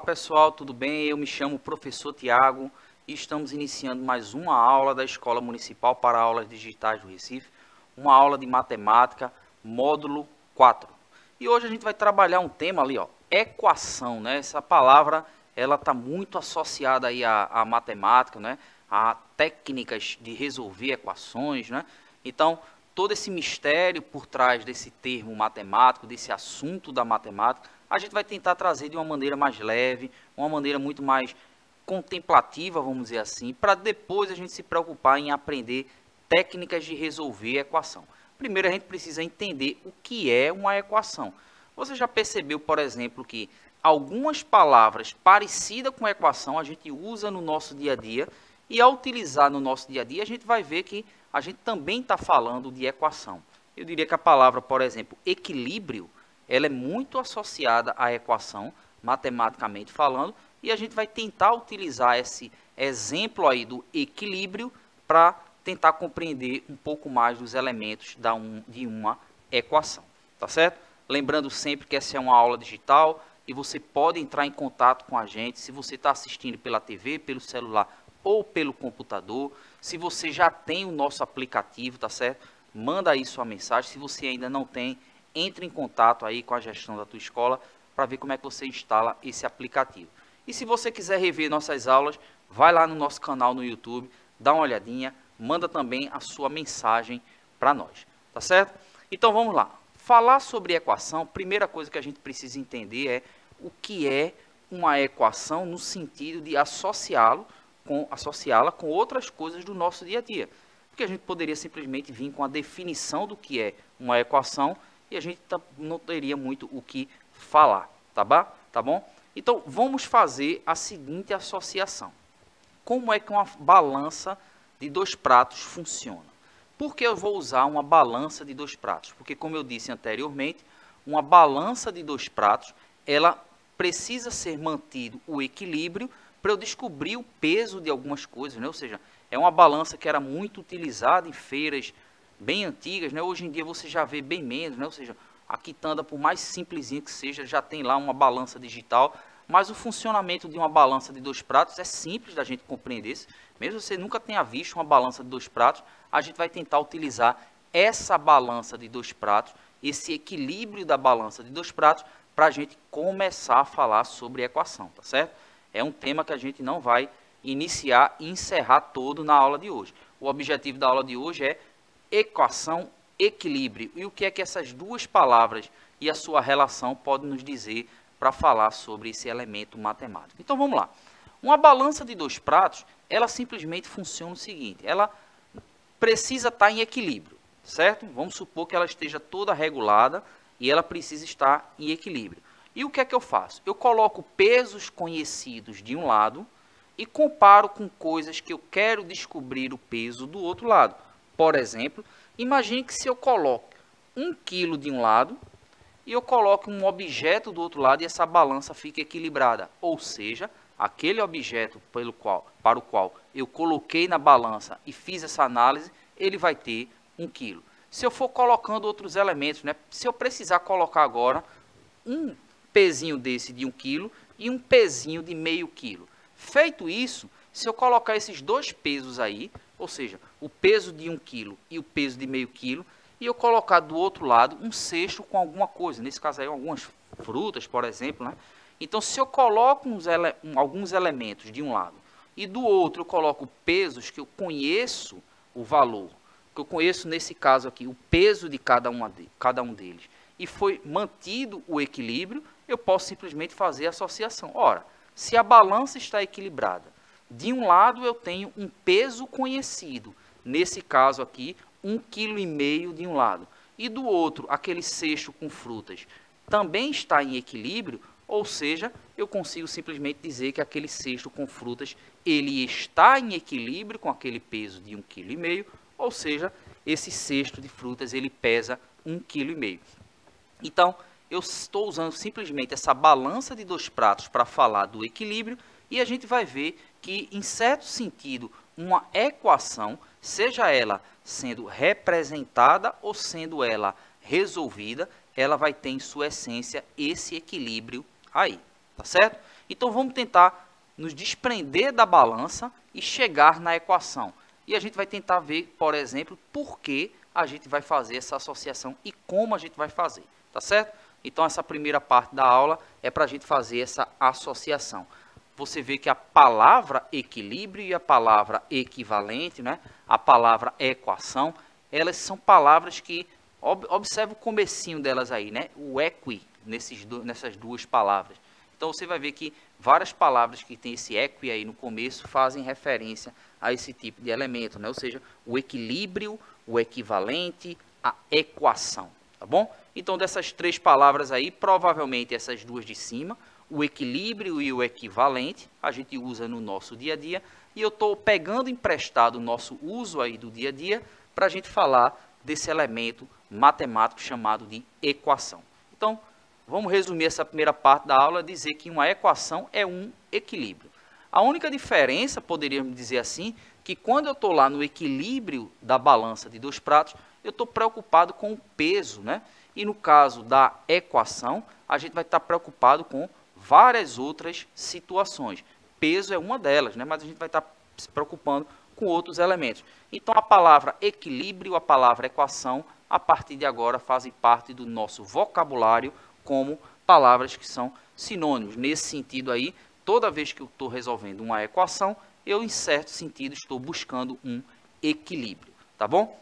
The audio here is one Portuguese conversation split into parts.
Olá pessoal, tudo bem? Eu me chamo professor Tiago e estamos iniciando mais uma aula da Escola Municipal para Aulas Digitais do Recife, uma aula de matemática, módulo 4. E hoje a gente vai trabalhar um tema ali, ó, equação, né? Essa palavra, ela está muito associada aí à matemática, né? A técnicas de resolver equações, né? Então, todo esse mistério por trás desse termo matemático, desse assunto da matemática, a gente vai tentar trazer de uma maneira mais leve, uma maneira muito mais contemplativa, vamos dizer assim, para depois a gente se preocupar em aprender técnicas de resolver a equação. Primeiro a gente precisa entender o que é uma equação. Você já percebeu, por exemplo, que algumas palavras parecidas com equação a gente usa no nosso dia a dia, e ao utilizar no nosso dia a dia a gente vai ver que a gente também está falando de equação. Eu diria que a palavra, por exemplo, equilíbrio, ela é muito associada à equação, matematicamente falando, e a gente vai tentar utilizar esse exemplo aí do equilíbrio para tentar compreender um pouco mais dos elementos de uma equação, tá certo? Lembrando sempre que essa é uma aula digital e você pode entrar em contato com a gente se você está assistindo pela TV, pelo celular ou pelo computador. Se você já tem o nosso aplicativo, tá certo? Manda aí sua mensagem. Se você ainda não tem, entre em contato aí com a gestão da tua escola para ver como é que você instala esse aplicativo. E se você quiser rever nossas aulas, vai lá no nosso canal no YouTube, dá uma olhadinha, manda também a sua mensagem para nós, tá certo? Então vamos lá. Falar sobre equação, primeira coisa que a gente precisa entender é o que é uma equação no sentido de associá-la com outras coisas do nosso dia a dia. Porque a gente poderia simplesmente vir com a definição do que é uma equação e a gente não teria muito o que falar, tá bom? Então, vamos fazer a seguinte associação. Como é que uma balança de dois pratos funciona? Por que eu vou usar uma balança de dois pratos? Porque, como eu disse anteriormente, uma balança de dois pratos, ela precisa ser mantido o equilíbrio para eu descobrir o peso de algumas coisas, né? Ou seja, é uma balança que era muito utilizada em feiras bem antigas, né? Hoje em dia você já vê bem menos, né? Ou seja, a quitanda, por mais simplesinha que seja, já tem lá uma balança digital, mas o funcionamento de uma balança de dois pratos é simples da gente compreender. Mesmo que você nunca tenha visto uma balança de dois pratos, a gente vai tentar utilizar essa balança de dois pratos, esse equilíbrio da balança de dois pratos, para a gente começar a falar sobre equação, tá certo? É um tema que a gente não vai iniciar e encerrar todo na aula de hoje. O objetivo da aula de hoje é equação, equilíbrio. E o que é que essas duas palavras e a sua relação podem nos dizer para falar sobre esse elemento matemático? Então vamos lá. Uma balança de dois pratos, ela simplesmente funciona o seguinte: ela precisa estar em equilíbrio, certo? Vamos supor que ela esteja toda regulada e ela precisa estar em equilíbrio. E o que é que eu faço? Eu coloco pesos conhecidos de um lado e comparo com coisas que eu quero descobrir o peso do outro lado. Por exemplo, imagine que se eu coloco 1 quilo de um lado e eu coloco um objeto do outro lado e essa balança fica equilibrada. Ou seja, aquele objeto para o qual eu coloquei na balança e fiz essa análise, ele vai ter 1 quilo. Se eu for colocando outros elementos, né? Se eu precisar colocar agora um pezinho desse de 1 quilo e um pezinho de meio quilo. Feito isso, se eu colocar esses dois pesos aí, ou seja, o peso de 1 quilo e o peso de meio quilo, e eu colocar do outro lado um cesto com alguma coisa, nesse caso aí algumas frutas, por exemplo, né? Então, se eu coloco alguns elementos de um lado e do outro eu coloco pesos que eu conheço o valor, que eu conheço nesse caso aqui o peso de cada um deles, e foi mantido o equilíbrio, eu posso simplesmente fazer a associação. Ora, se a balança está equilibrada, de um lado eu tenho um peso conhecido, nesse caso aqui, 1,5 kg de um lado, e do outro, aquele cesto com frutas, também está em equilíbrio, ou seja, eu consigo simplesmente dizer que aquele cesto com frutas, ele está em equilíbrio com aquele peso de 1,5 kg, ou seja, esse cesto de frutas, ele pesa 1,5 kg. Então, eu estou usando simplesmente essa balança de dois pratos para falar do equilíbrio e a gente vai ver que, em certo sentido, uma equação, seja ela sendo representada ou sendo ela resolvida, ela vai ter em sua essência esse equilíbrio aí, tá certo? Então vamos tentar nos desprender da balança e chegar na equação. E a gente vai tentar ver, por exemplo, por que a gente vai fazer essa associação e como a gente vai fazer, tá certo? Então essa primeira parte da aula é para a gente fazer essa associação. Você vê que a palavra equilíbrio e a palavra equivalente, né? A palavra equação, elas são palavras que, observa o comecinho delas aí, né? O equi, nessas duas palavras. Então você vai ver que várias palavras que tem esse equi aí no começo fazem referência a esse tipo de elemento, né? Ou seja, o equilíbrio, o equivalente, a equação, tá bom? Então dessas três palavras aí, provavelmente essas duas de cima, o equilíbrio e o equivalente, a gente usa no nosso dia a dia, e eu estou pegando emprestado o nosso uso aí do dia a dia para a gente falar desse elemento matemático chamado de equação. Então, vamos resumir essa primeira parte da aula, dizer que uma equação é um equilíbrio. A única diferença, poderíamos dizer assim, que quando eu estou lá no equilíbrio da balança de dois pratos, eu estou preocupado com o peso, né? E no caso da equação, a gente vai estar preocupado com várias outras situações. Peso é uma delas, né? Mas a gente vai estar se preocupando com outros elementos. Então, a palavra equilíbrio, a palavra equação, a partir de agora, fazem parte do nosso vocabulário como palavras que são sinônimos. Nesse sentido aí, toda vez que eu estou resolvendo uma equação, eu, em certo sentido, estou buscando um equilíbrio, tá bom?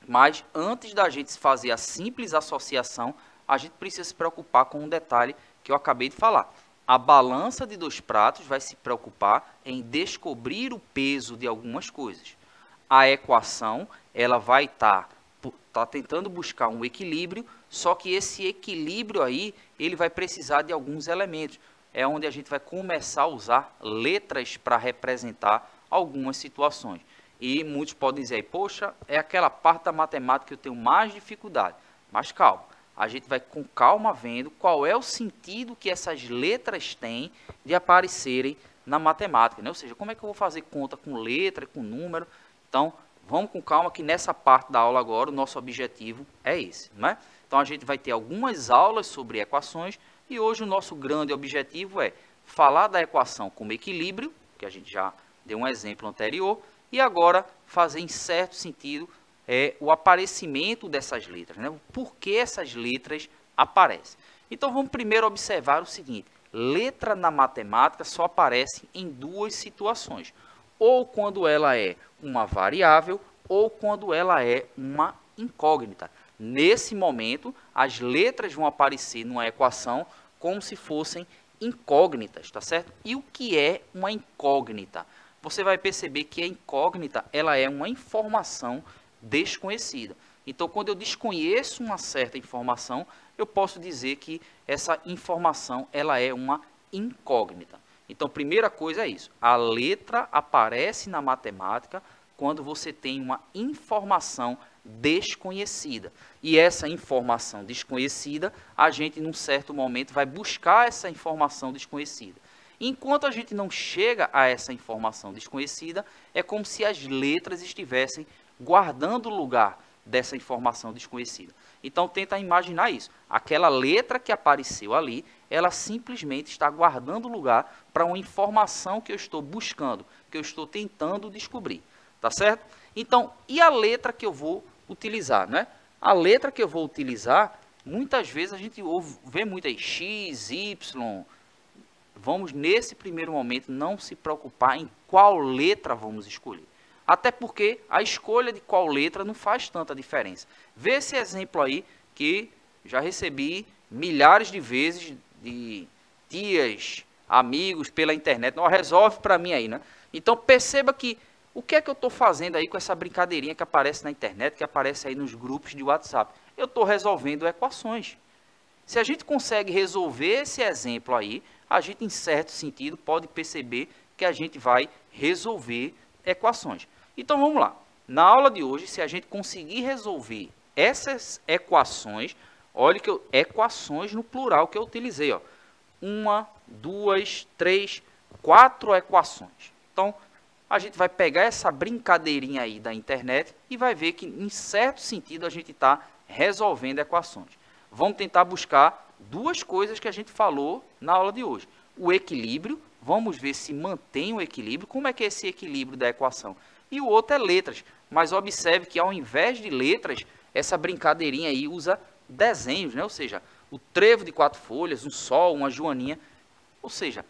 Mas, antes da gente fazer a simples associação, a gente precisa se preocupar com um detalhe que eu acabei de falar. A balança de dois pratos vai se preocupar em descobrir o peso de algumas coisas. A equação, ela vai estar tentando buscar um equilíbrio, só que esse equilíbrio aí, ele vai precisar de alguns elementos. É onde a gente vai começar a usar letras para representar algumas situações. E muitos podem dizer, poxa, é aquela parte da matemática que eu tenho mais dificuldade. Mas calma. A gente vai com calma vendo qual é o sentido que essas letras têm de aparecerem na matemática, né? Ou seja, como é que eu vou fazer conta com letra, com número? Então, vamos com calma que nessa parte da aula agora o nosso objetivo é esse, né? Então, a gente vai ter algumas aulas sobre equações e hoje o nosso grande objetivo é falar da equação como equilíbrio, que a gente já deu um exemplo anterior, e agora fazer em certo sentido o aparecimento dessas letras, né? Por que essas letras aparecem? Então, vamos primeiro observar o seguinte. Letra na matemática só aparece em duas situações. Ou quando ela é uma variável, ou quando ela é uma incógnita. Nesse momento, as letras vão aparecer numa equação como se fossem incógnitas, tá certo? E o que é uma incógnita? Você vai perceber que a incógnita, ela é uma informação desconhecida. Então, quando eu desconheço uma certa informação, eu posso dizer que essa informação ela é uma incógnita. Então, primeira coisa é isso. A letra aparece na matemática quando você tem uma informação desconhecida. E essa informação desconhecida, a gente, num certo momento, vai buscar essa informação desconhecida. Enquanto a gente não chega a essa informação desconhecida, é como se as letras estivessem guardando o lugar dessa informação desconhecida. Então, tenta imaginar isso. Aquela letra que apareceu ali, ela simplesmente está guardando lugar para uma informação que eu estou buscando, que eu estou tentando descobrir. Tá certo? Então, e a letra que eu vou utilizar, né? A letra que eu vou utilizar, muitas vezes a gente vê muito aí, X, Y. Vamos, nesse primeiro momento, não se preocupar em qual letra vamos escolher. Até porque a escolha de qual letra não faz tanta diferença. Vê esse exemplo aí que já recebi milhares de vezes de tias, amigos pela internet. Não, resolve para mim aí, né? Então perceba que o que é que eu estou fazendo aí com essa brincadeirinha que aparece na internet, que aparece aí nos grupos de WhatsApp? Eu estou resolvendo equações. Se a gente consegue resolver esse exemplo aí, a gente, em certo sentido, pode perceber que a gente vai resolver equações. Então, vamos lá. Na aula de hoje, se a gente conseguir resolver essas equações, olha que equações no plural que eu utilizei, ó. 1, 2, 3, 4 equações. Então, a gente vai pegar essa brincadeirinha aí da internet e vai ver que, em certo sentido, a gente está resolvendo equações. Vamos tentar buscar duas coisas que a gente falou na aula de hoje. o equilíbrio, vamos ver se mantém o equilíbrio, como é que é esse equilíbrio da equação. E o outro é letras, mas observe que ao invés de letras, essa brincadeirinha aí usa desenhos, né? Ou seja, o trevo de 4 folhas, um sol, uma joaninha, ou seja,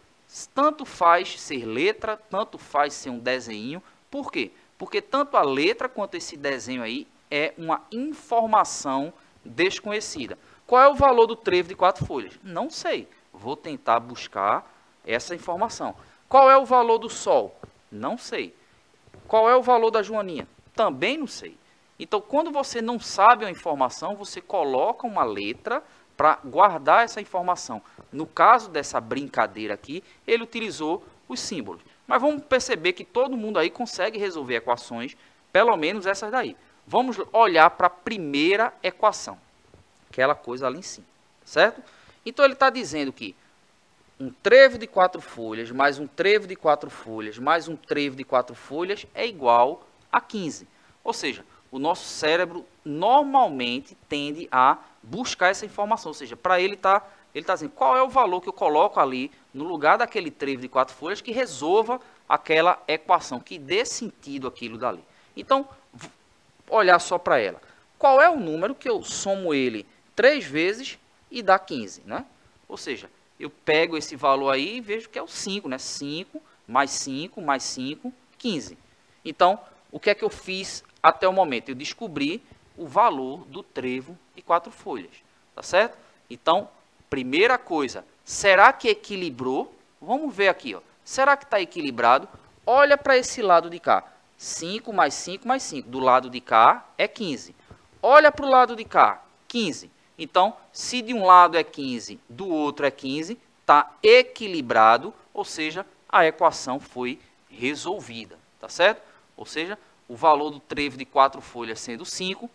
tanto faz ser letra, tanto faz ser um desenho. Por quê? Porque tanto a letra quanto esse desenho aí é uma informação desconhecida. Qual é o valor do trevo de 4 folhas? Não sei. Vou tentar buscar essa informação. Qual é o valor do sol? Não sei. Qual é o valor da joaninha? Também não sei. Então, quando você não sabe a informação, você coloca uma letra para guardar essa informação. No caso dessa brincadeira aqui, ele utilizou os símbolos. Mas vamos perceber que todo mundo aí consegue resolver equações, pelo menos essas daí. Vamos olhar para a primeira equação, aquela coisa ali em cima, certo? Então, ele está dizendo que um trevo de 4 folhas, mais um trevo de 4 folhas, mais um trevo de 4 folhas é igual a 15. Ou seja, o nosso cérebro normalmente tende a buscar essa informação. Ou seja, para ele tá dizendo qual é o valor que eu coloco ali no lugar daquele trevo de 4 folhas que resolva aquela equação, que dê sentido aquilo dali. Então, olhar só para ela. Qual é o número que eu somo ele 3 vezes e dá 15, né? Ou seja, eu pego esse valor aí e vejo que é o 5, né? 5 mais 5 mais 5, 15. Então, o que é que eu fiz até o momento? Eu descobri o valor do trevo de 4 folhas, tá certo? Então, primeira coisa, será que equilibrou? Vamos ver aqui, ó. Será que está equilibrado? Olha para esse lado de cá. 5 mais 5 mais 5. Do lado de cá é 15. Olha para o lado de cá, 15. Então, se de um lado é 15, do outro é 15, está equilibrado, ou seja, a equação foi resolvida, tá certo? Ou seja, o valor do trevo de 4 folhas sendo 5,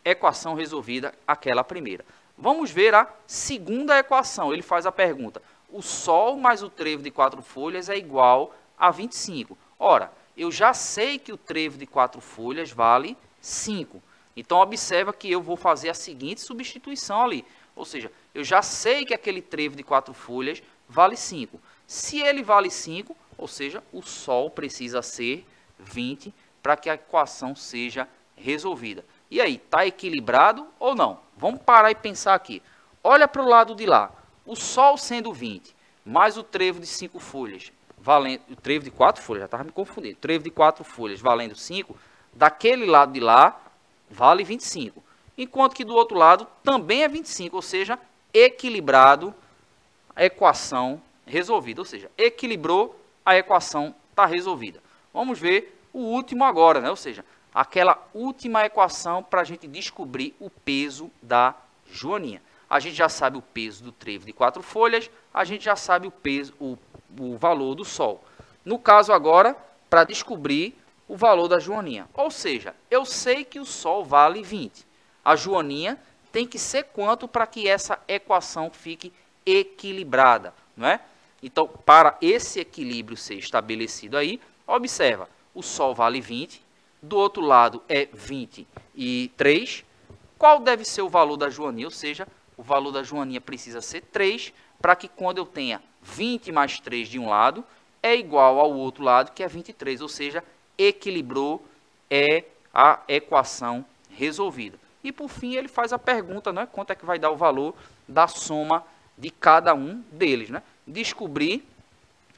equação resolvida, aquela primeira. Vamos ver a segunda equação. Ele faz a pergunta: o sol mais o trevo de 4 folhas é igual a 25. Ora, eu já sei que o trevo de 4 folhas vale 5. Então, observa que eu vou fazer a seguinte substituição ali. Ou seja, eu já sei que aquele trevo de 4 folhas vale 5. Se ele vale 5, ou seja, o sol precisa ser 20 para que a equação seja resolvida. E aí, está equilibrado ou não? Vamos parar e pensar aqui. Olha para o lado de lá. O sol sendo 20, mais o trevo de 5 folhas, valendo, o trevo de 4 folhas, já estava me confundindo. O trevo de 4 folhas valendo 5, daquele lado de lá, vale 25. Enquanto que do outro lado também é 25, ou seja, equilibrado, a equação resolvida. Ou seja, equilibrou, a equação está resolvida. Vamos ver o último agora, né? Ou seja, aquela última equação para a gente descobrir o peso da joaninha. A gente já sabe o peso do trevo de 4 folhas, a gente já sabe o peso, o valor do sol. No caso agora, para descobrir o valor da joaninha. Ou seja, eu sei que o sol vale 20. A joaninha tem que ser quanto para que essa equação fique equilibrada, não é? Então, para esse equilíbrio ser estabelecido aí, observa, o sol vale 20, do outro lado é 23. Qual deve ser o valor da joaninha? Ou seja, o valor da joaninha precisa ser 3, para que quando eu tenha 20 mais 3 de um lado, é igual ao outro lado, que é 23. Ou seja, equilibrou, é a equação resolvida. E por fim ele faz a pergunta, né? Quanto é que vai dar o valor da soma de cada um deles, né? Descobrir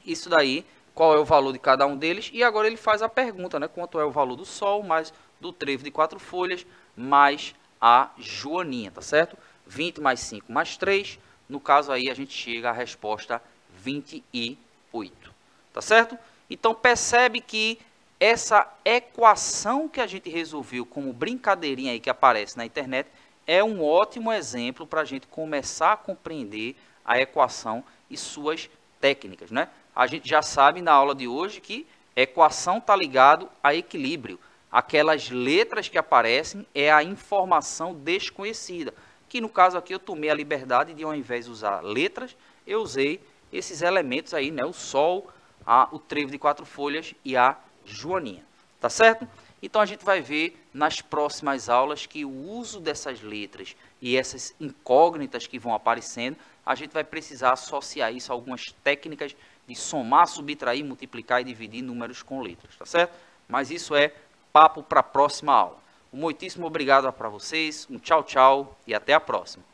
isso daí, qual é o valor de cada um deles, e agora ele faz a pergunta, né? Quanto é o valor do sol, mais do trevo de 4 folhas, mais a joaninha, tá certo? 20 mais 5 mais 3, no caso aí a gente chega à resposta 28, tá certo? Então percebe que essa equação que a gente resolveu como brincadeirinha aí que aparece na internet é um ótimo exemplo para a gente começar a compreender a equação e suas técnicas, né? A gente já sabe na aula de hoje que equação está ligado a equilíbrio. Aquelas letras que aparecem é a informação desconhecida, que no caso aqui eu tomei a liberdade de, ao invés de usar letras, eu usei esses elementos aí, né? O sol, o trevo de 4 folhas e a joaninha, tá certo? Então a gente vai ver nas próximas aulas que o uso dessas letras e essas incógnitas que vão aparecendo, a gente vai precisar associar isso a algumas técnicas de somar, subtrair, multiplicar e dividir números com letras, tá certo? Mas isso é papo para a próxima aula. Um muitíssimo obrigado para vocês, um tchau, tchau e até a próxima.